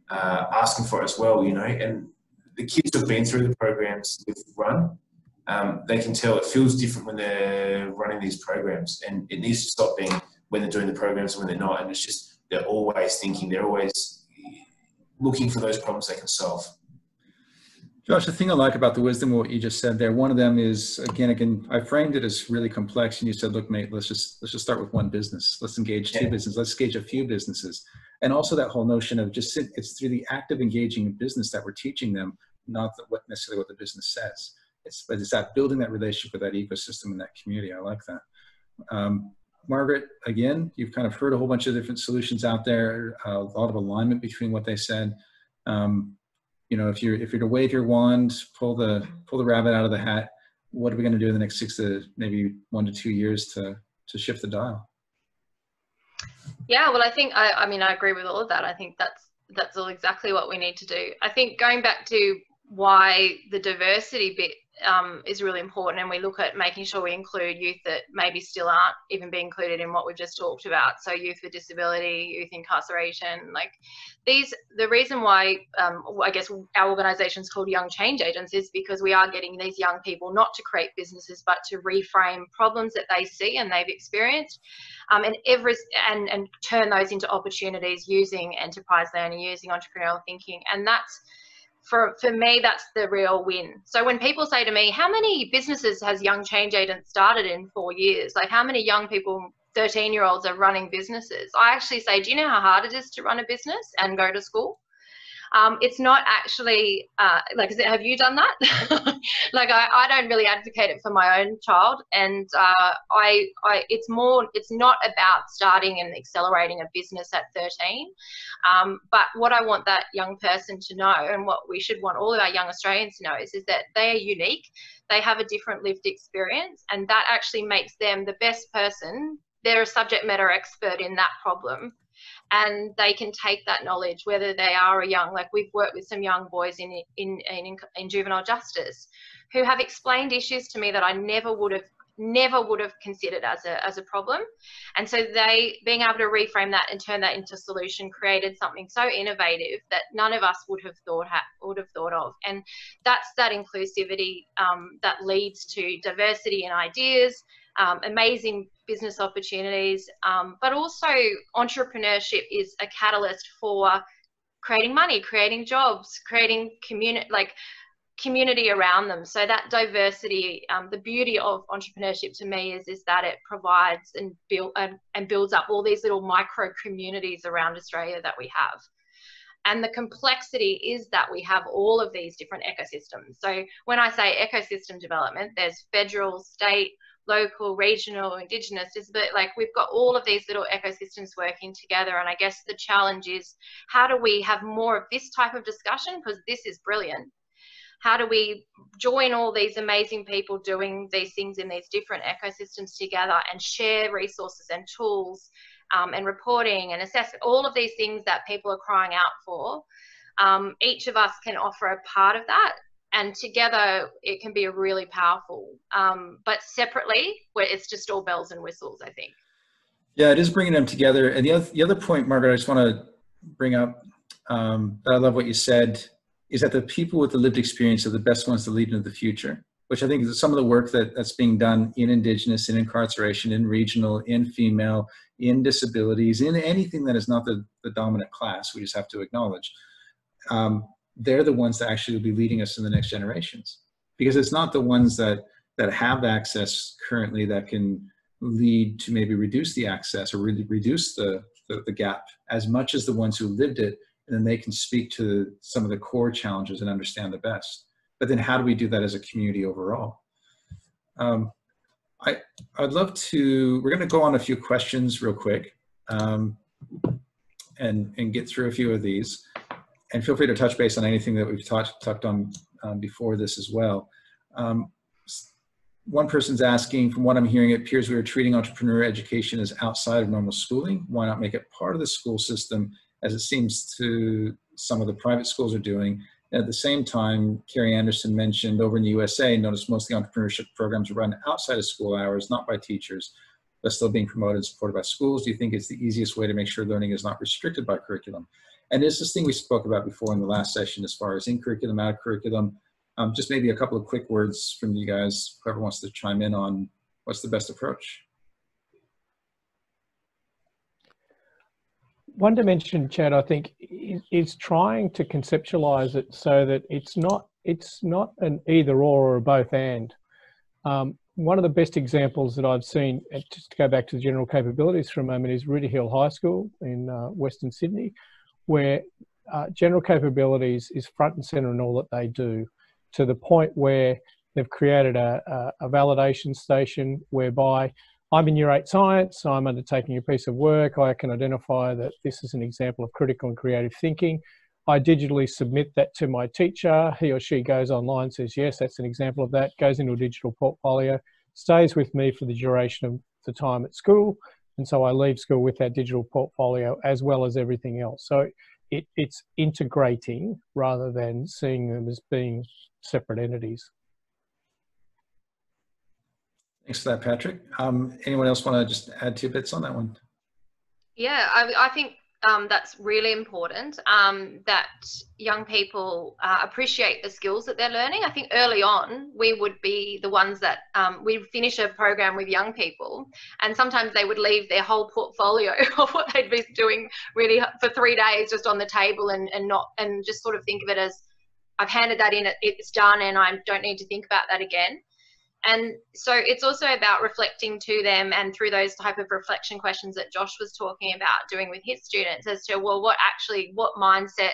asking for it as well, you know. And the kids who have been through the programs we've run, they can tell it feels different when they're running these programs, and it needs to stop being when they're doing the programs and when they're not. And it's just, they're always thinking, they're always looking for those problems they can solve. Josh, the thing I like about the wisdom of what you just said there, one of them is, again, I framed it as really complex, and you said, look, mate, let's just start with one business. Let's engage two businesses. Let's engage a few businesses. And also that whole notion of just, it's through the act of engaging in business that we're teaching them, not necessarily what the business says. It's that building that relationship with that ecosystem and that community. I like that. Margaret, again, you've kind of heard a whole bunch of different solutions out there, a lot of alignment between what they said. You know, if you're to wave your wand, pull the rabbit out of the hat, what are we going to do in the next 6 to maybe 1 to 2 years to shift the dial? Yeah, well, I think I mean I agree with all of that. I think that's all exactly what we need to do. I think going back to why the diversity bit is really important, and we look at making sure we include youth that maybe still aren't even being included in what we've just talked about. So youth with disability, youth incarceration, like these, the reason why I guess our organisation is called Young Change Agents is because we are getting these young people not to create businesses, but to reframe problems that they see and they've experienced, and turn those into opportunities using enterprise learning, using entrepreneurial thinking. And that's, for me, that's the real win. So when people say to me, how many businesses has Young Change Agents started in 4 years? Like how many young people, 13-year-olds are running businesses? I actually say, do you know how hard it is to run a business and go to school? It's not actually, like, have you done that? Like, I don't really advocate it for my own child. And it's not about starting and accelerating a business at 13. But what I want that young person to know, and what we should want all of our young Australians to know, is that they are unique. They have a different lived experience, and that actually makes them the best person. They're a subject matter expert in that problem. And they can take that knowledge, whether they are a young, like we've worked with some young boys in juvenile justice who have explained issues to me that I never would have considered as a problem. And so they, being able to reframe that and turn that into a solution, created something so innovative that none of us would have thought of. And that's that inclusivity that leads to diversity in ideas, amazing business opportunities, but also entrepreneurship is a catalyst for creating money, creating jobs, creating community around them. So that diversity, the beauty of entrepreneurship to me is that it provides and builds up all these little micro communities around Australia that we have. And the complexity is that we have all of these different ecosystems. So when I say ecosystem development, there's federal, state, local, regional, indigenous, but like we've got all of these little ecosystems working together. And I guess the challenge is, how do we have more of this type of discussion? Because this is brilliant. How do we join all these amazing people doing these things in these different ecosystems together and share resources and tools and reporting and assessment, all of these things that people are crying out for? Each of us can offer a part of that. And together it can be a really powerful, but separately, where it's just all bells and whistles, I think. Yeah, it is bringing them together. And the other point, Margaret, I just want to bring up, I love what you said, is that the people with the lived experience are the best ones to lead into the future, which I think is some of the work that's being done in Indigenous, in incarceration, in regional, in female, in disabilities, in anything that is not the dominant class, we just have to acknowledge. they're the ones that actually will be leading us in the next generations. Because it's not the ones that have access currently that can lead to maybe reduce the access or really reduce the gap as much as the ones who lived it, and then they can speak to some of the core challenges and understand the best. But then how do we do that as a community overall? I'd love to, we're going to go on a few questions real quick and get through a few of these. And feel free to touch base on anything that we've talked on before this as well. One person's asking, from what I'm hearing, it appears we are treating entrepreneur education as outside of normal schooling. Why not make it part of the school system, as it seems to some of the private schools are doing? And at the same time, Carrie Anderson mentioned over in the USA, notice most of the entrepreneurship programs are run outside of school hours, not by teachers, but still being promoted and supported by schools. Do you think it's the easiest way to make sure learning is not restricted by curriculum? And there's this thing we spoke about before in the last session as far as in curriculum, out of curriculum. Just maybe a couple of quick words from you guys, whoever wants to chime in on what's the best approach. One dimension, Chad, I think, is trying to conceptualize it so that it's not an either or a both and. One of the best examples that I've seen, just to go back to the general capabilities for a moment, is Rooty Hill High School in Western Sydney, where general capabilities is front and centre in all that they do, to the point where they've created a validation station whereby I'm in Year 8 Science, I'm undertaking a piece of work, I can identify that this is an example of critical and creative thinking. I digitally submit that to my teacher, he or she goes online, says, yes, that's an example of that, goes into a digital portfolio, stays with me for the duration of the time at school, and so I leave school with that digital portfolio as well as everything else. So it's integrating rather than seeing them as being separate entities. Thanks for that, Patrick. Anyone else want to just add 2 bits on that one? Yeah, I think that's really important, that young people appreciate the skills that they're learning. I think early on, we would be the ones that we'd finish a program with young people, and sometimes they would leave their whole portfolio of what they'd been doing really for 3 days just on the table and just sort of think of it as, I've handed that in, it's done, and I don't need to think about that again. And so it's also about reflecting to them, and through those type of reflection questions that Josh was talking about doing with his students, as to, well, what mindset,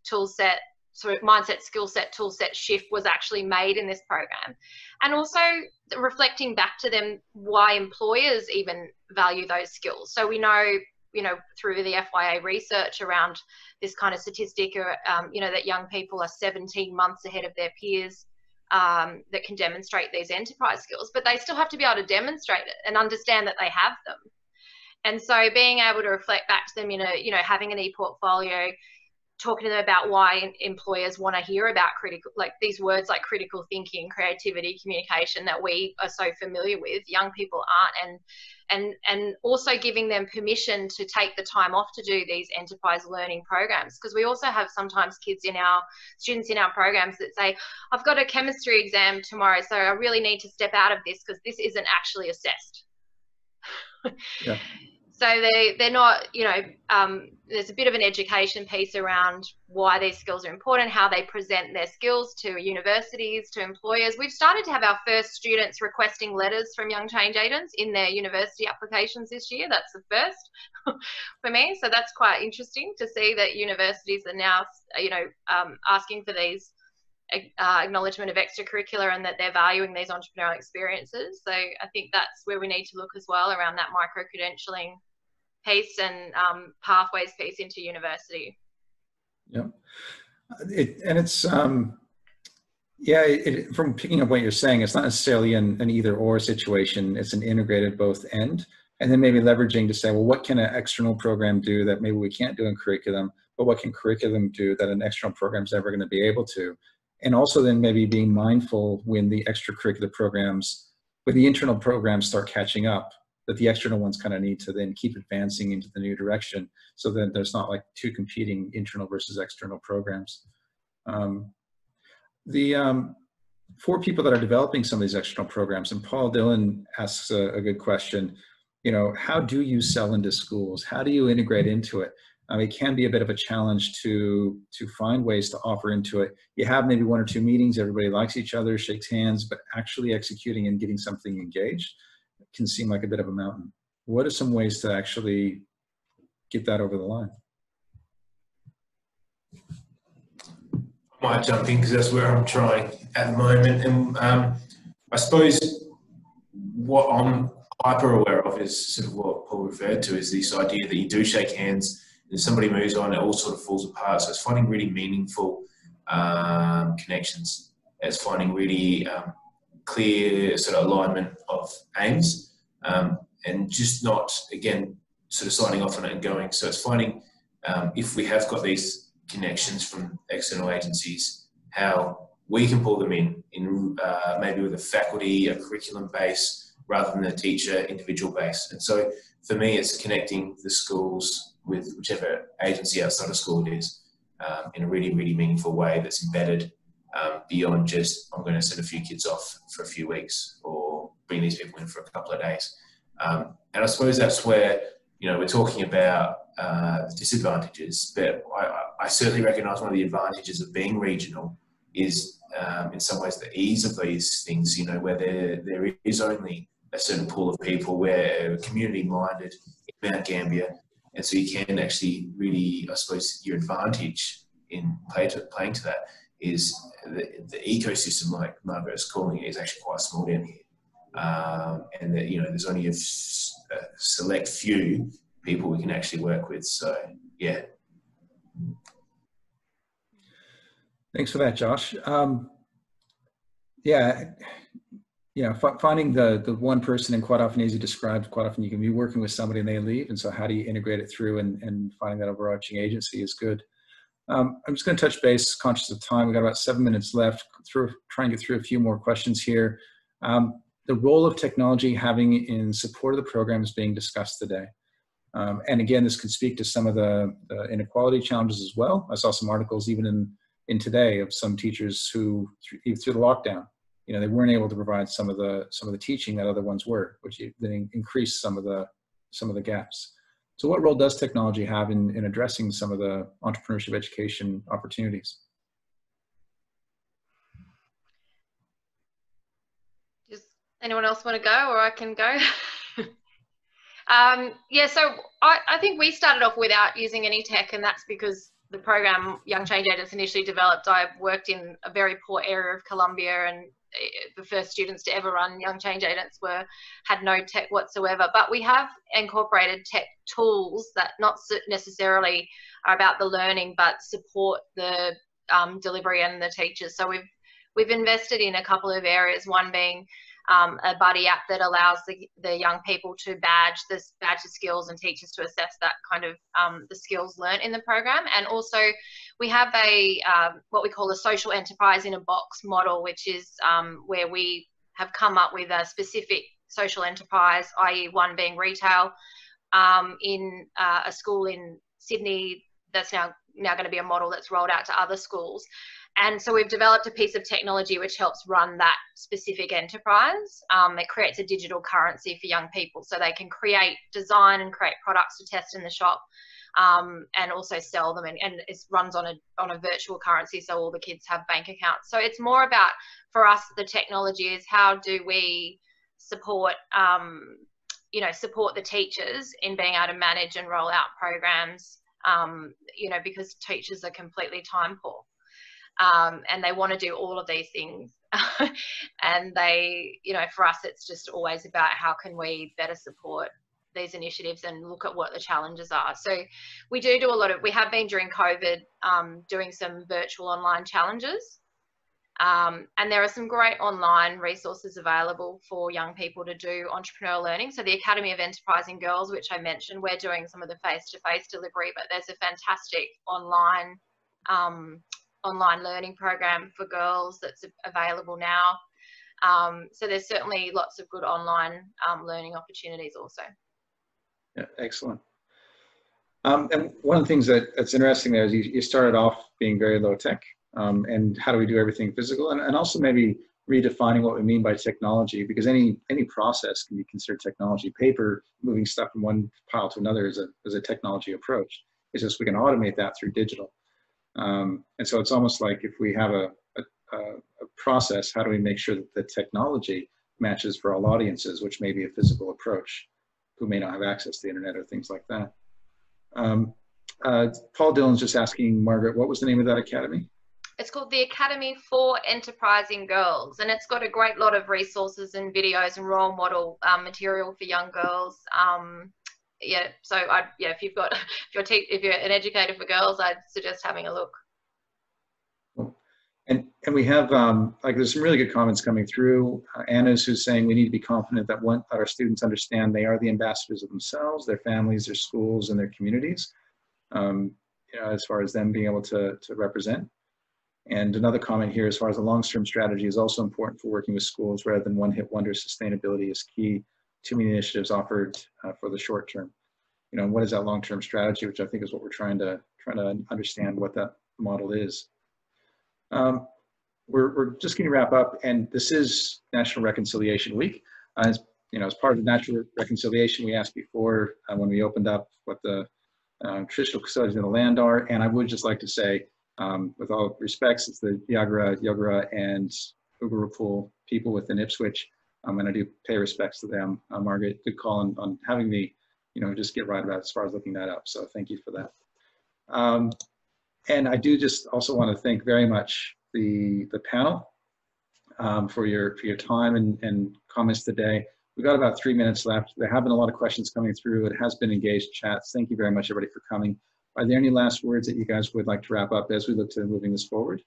tool set, sort of mindset, skill set, tool set shift was actually made in this program. And also reflecting back to them why employers even value those skills. So we know, through the FYA research around this kind of statistic, that young people are 17 months ahead of their peers that can demonstrate these enterprise skills, but they still have to be able to demonstrate it and understand that they have them. And so being able to reflect back to them, having an e-portfolio, talking to them about why employers want to hear about these words like critical thinking, creativity, communication that we are so familiar with, young people aren't, and also giving them permission to take the time off to do these enterprise learning programs. Because we also have sometimes students in our programs that say, I've got a chemistry exam tomorrow, so I really need to step out of this because this isn't actually assessed. Yeah. So they're not, there's a bit of an education piece around why these skills are important, how they present their skills to universities, to employers. We've started to have our first students requesting letters from young change agents in their university applications this year. That's the first for me. So that's quite interesting to see that universities are now, asking for these acknowledgement of extracurricular, and that they're valuing these entrepreneurial experiences. So I think that's where we need to look as well, around that micro-credentialing piece and pathways piece into university. Yeah, from picking up what you're saying, it's not necessarily an either or situation. It's an integrated both end, and then maybe leveraging to say, well, what can an external program do that maybe we can't do in curriculum, but what can curriculum do that an external program is ever going to be able to? And also then maybe being mindful when the extracurricular programs, when the internal programs start catching up, that the external ones kind of need to then keep advancing into the new direction, so that there's not like 2 competing internal versus external programs. For people that are developing some of these external programs, and Paul Dillon asks a good question, how do you sell into schools? How do you integrate into it? It can be a bit of a challenge to find ways to offer into it. You have maybe 1 or 2 meetings, everybody likes each other, shakes hands, but actually executing and getting something engaged can seem like a bit of a mountain. What are some ways to actually get that over the line? I might jump in because that's where I'm trying at the moment. And I suppose what I'm hyper aware of is sort of what Paul referred to, is this idea that you do shake hands and somebody moves on, it all sort of falls apart. So it's finding really meaningful connections. It's finding really clear sort of alignment of aims, and just not, again, sort of signing off on it and going. So it's finding, if we have got these connections from external agencies, how we can pull them in maybe with a faculty, a curriculum base, rather than a teacher individual base. And so for me, it's connecting the schools with whichever agency outside of school it is, in a really, really meaningful way that's embedded beyond just, I'm going to send a few kids off for a few weeks or bring these people in for a couple of days. And I suppose that's where, we're talking about disadvantages, but I certainly recognise one of the advantages of being regional is in some ways the ease of these things, where there is only a certain pool of people, where community minded in Mount Gambier, and so you can actually really, I suppose, your advantage in playing to that is the ecosystem, like Margaret is calling it, is actually quite small down here, and that there's only a select few people we can actually work with. So yeah. Thanks for that, Josh. Finding the one person, and quite often, as you described, quite often you can be working with somebody and they leave, and so how do you integrate it through and finding that overarching agency is good. I'm just going to touch base, conscious of time. We've got about 7 minutes left. Try and get through a few more questions here. The role of technology having in support of the program is being discussed today. And again, this could speak to some of the inequality challenges as well. I saw some articles even in today of some teachers who, through the lockdown, they weren't able to provide some of the teaching that other ones were, which then increased some of the gaps. So what role does technology have in addressing some of the entrepreneurship education opportunities? Does anyone else want to go, or I can go? Yeah, so I think we started off without using any tech, and that's because the program Young Change Agents initially developed. I worked in a very poor area of Colombia, and the first students to ever run Young Change Agents had no tech whatsoever. But we have incorporated tech tools that not necessarily are about the learning, but support the delivery and the teachers. So we've invested in a couple of areas, one being a buddy app that allows the young people to badge the skills and teachers to assess that kind of the skills learned in the program. And also we have a what we call a social enterprise in a box model, which is where we have come up with a specific social enterprise, i.e. one being retail, in a school in Sydney that's now going to be a model that's rolled out to other schools. And so we've developed a piece of technology which helps run that specific enterprise. It creates a digital currency for young people, so they can design and create products to test in the shop, and also sell them. And it runs on a virtual currency, so all the kids have bank accounts. So it's more about, for us, the technology is how do we support, support the teachers in being able to manage and roll out programs, because teachers are completely time poor. And they want to do all of these things. And for us, it's just always about how can we better support these initiatives and look at what the challenges are. So we have been during COVID doing some virtual online challenges. And there are some great online resources available for young people to do entrepreneurial learning. So the Academy of Enterprising Girls, which I mentioned, we're doing some of the face-to-face delivery, but there's a fantastic online learning program for girls that's available now. So there's certainly lots of good online learning opportunities also. Yeah, excellent. And one of the things that's interesting there is you started off being very low tech, and how do we do everything physical, and also maybe redefining what we mean by technology, because any process can be considered technology. Paper, moving stuff from one pile to another is a technology approach. It's just we can automate that through digital. And so it's almost like if we have a process, how do we make sure that the technology matches for all audiences, which may be a physical approach, who may not have access to the internet or things like that. Paul Dillon's just asking, Margaret, what was the name of that academy? It's called the Academy for Enterprising Girls, and it's got a great lot of resources and videos and role model material for young girls. Yeah, so if you've got if you're an educator for girls, I'd suggest having a look. Cool. And we have like there's some really good comments coming through. Anna's who's saying we need to be confident that our students understand they are the ambassadors of themselves, their families, their schools, and their communities. You know, as far as them being able to represent. And another comment here, as far as the long-term strategy is also important for working with schools rather than one-hit wonder. Sustainability is key. Too many initiatives offered for the short term. You know, what is that long-term strategy, which I think is what we're trying to understand what that model is. We're just going to wrap up, and this is National Reconciliation Week. As you know, as part of National Reconciliation, we asked before when we opened up what the traditional custodians of the land are, and I would just like to say, with all respects, it's the Yagara and Ugarapul people within Ipswich, and I do pay respects to them. Margaret, good call on having me, you know, just get right about it as far as looking that up. So thank you for that. And I do just also want to thank very much the panel for your time and comments today. We've got about 3 minutes left. There have been a lot of questions coming through. It has been engaged chats. Thank you very much, everybody, for coming. Are there any last words that you guys would like to wrap up as we look to moving this forward?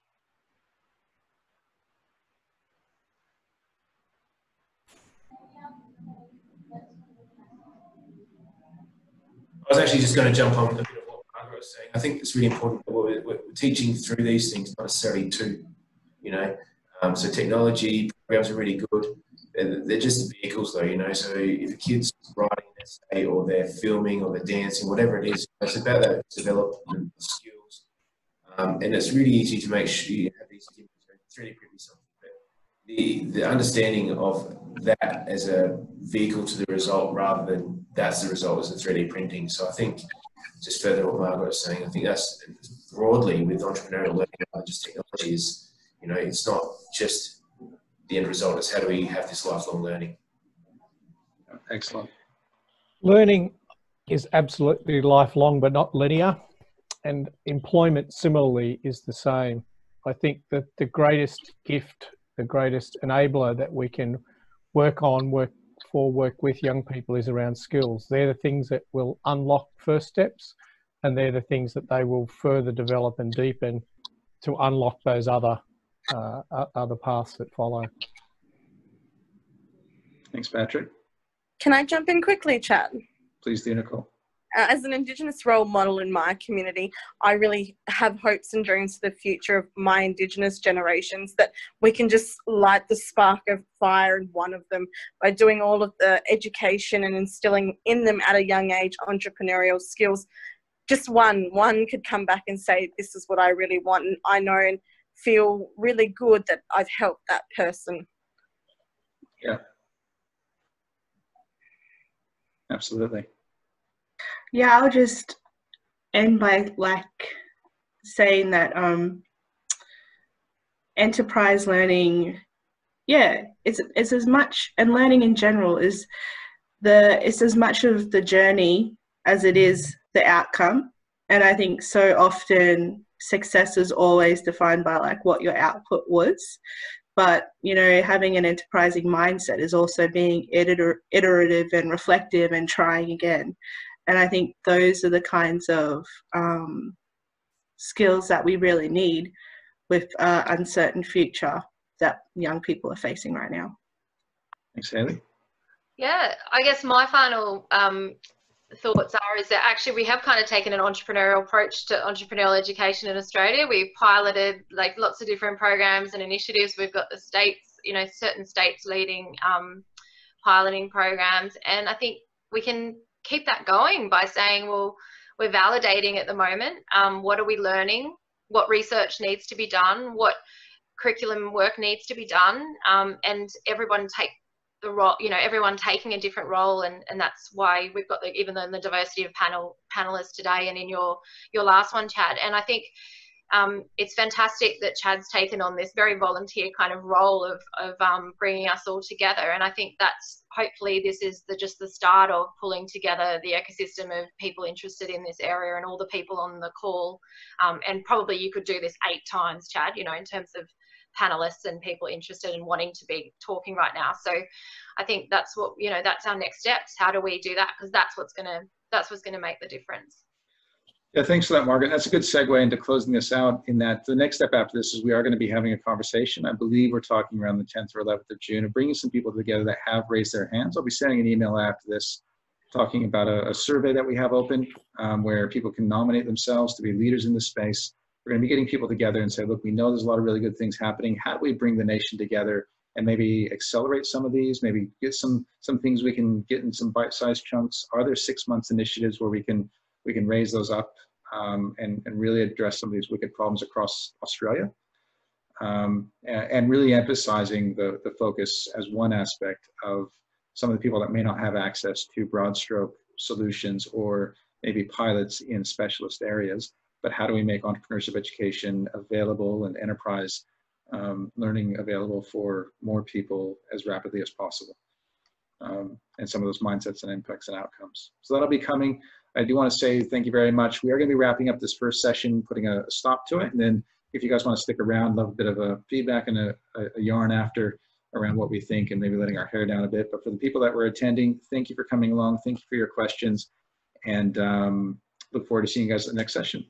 I was actually just going to jump on a bit of what Margaret was saying. I think it's really important that we're teaching through these things, not necessarily to, you know, so technology programs are really good. They're just vehicles though, you know, so if a kid's writing an essay or they're filming or they're dancing, whatever it is, it's about that development of skills. And it's really easy to make sure you have these 3D printing something. But the understanding of that as a vehicle to the result rather than that's the result as a 3D printing. So I think, just further what Margaret was saying, I think that's broadly with entrepreneurial learning, not just technology, is, you know, it's not just the end result, is how do we have this lifelong learning? Excellent. Learning is absolutely lifelong, but not linear. And employment similarly is the same. I think that the greatest gift, the greatest enabler that we can work with young people is around skills. They're the things that will unlock first steps, and they're the things that they will further develop and deepen to unlock those other paths that follow. Thanks, Patrick. Can I jump in quickly, Chad? Please do, Nicole. As an Indigenous role model in my community, I really have hopes and dreams for the future of my Indigenous generations, that we can just light the spark of fire in one of them by doing all of the education and instilling in them at a young age entrepreneurial skills. Just one could come back and say, this is what I really want, and I know and feel really good that I've helped that person. Yeah. Absolutely. Yeah, I'll just end by saying that enterprise learning, it's as much, and learning in general it's as much of the journey as it is the outcome. And I think so often success is always defined by what your output was. But, you know, having an enterprising mindset is also being iterative and reflective and trying again. And I think those are the kinds of skills that we really need with uncertain future that young people are facing right now. Thanks, Haley. Yeah, I guess my final thoughts is that actually we have kind of taken an entrepreneurial approach to entrepreneurial education in Australia. We've piloted lots of different programs and initiatives. We've got the states, you know, certain states leading piloting programs, and I think we can keep that going by saying, well, we're validating at the moment. What are we learning? What research needs to be done? What curriculum work needs to be done? And everyone take the role, you know, everyone taking a different role, and that's why we've got even the diversity of panelists today, and in your last one, Chad. And I think it's fantastic that Chad's taken on this very volunteer kind of role of bringing us all together. And I think that's, hopefully this is just the start of pulling together the ecosystem of people interested in this area and all the people on the call. And probably you could do this 8 times, Chad, you know, in terms of panelists and people interested in wanting to be talking right now. So I think that's what, you know, that's our next steps. How do we do that? Because that's what's gonna make the difference. Yeah, thanks for that, Margaret. That's a good segue into closing this out, in that the next step after this is we are going to be having a conversation. I believe we're talking around the 10th or 11th of June, and bringing some people together that have raised their hands. I'll be sending an email after this talking about a survey that we have open where people can nominate themselves to be leaders in this space. We're going to be getting people together and say, look, we know there's a lot of really good things happening. How do we bring the nation together and maybe accelerate some of these, maybe get some things we can get in some bite-sized chunks? Are there 6 months initiatives where we can raise those up and really address some of these wicked problems across Australia? And really emphasizing the focus as one aspect of some of the people that may not have access to broad stroke solutions or maybe pilots in specialist areas, but how do we make entrepreneurship education available and enterprise learning available for more people as rapidly as possible? And some of those mindsets and impacts and outcomes. So that'll be coming. I do want to say thank you very much. We are going to be wrapping up this first session, putting a stop to it. And then if you guys want to stick around, love a bit of a feedback and a yarn after around what we think and maybe letting our hair down a bit. But for the people that were attending, thank you for coming along. Thank you for your questions. And look forward to seeing you guys at the next session.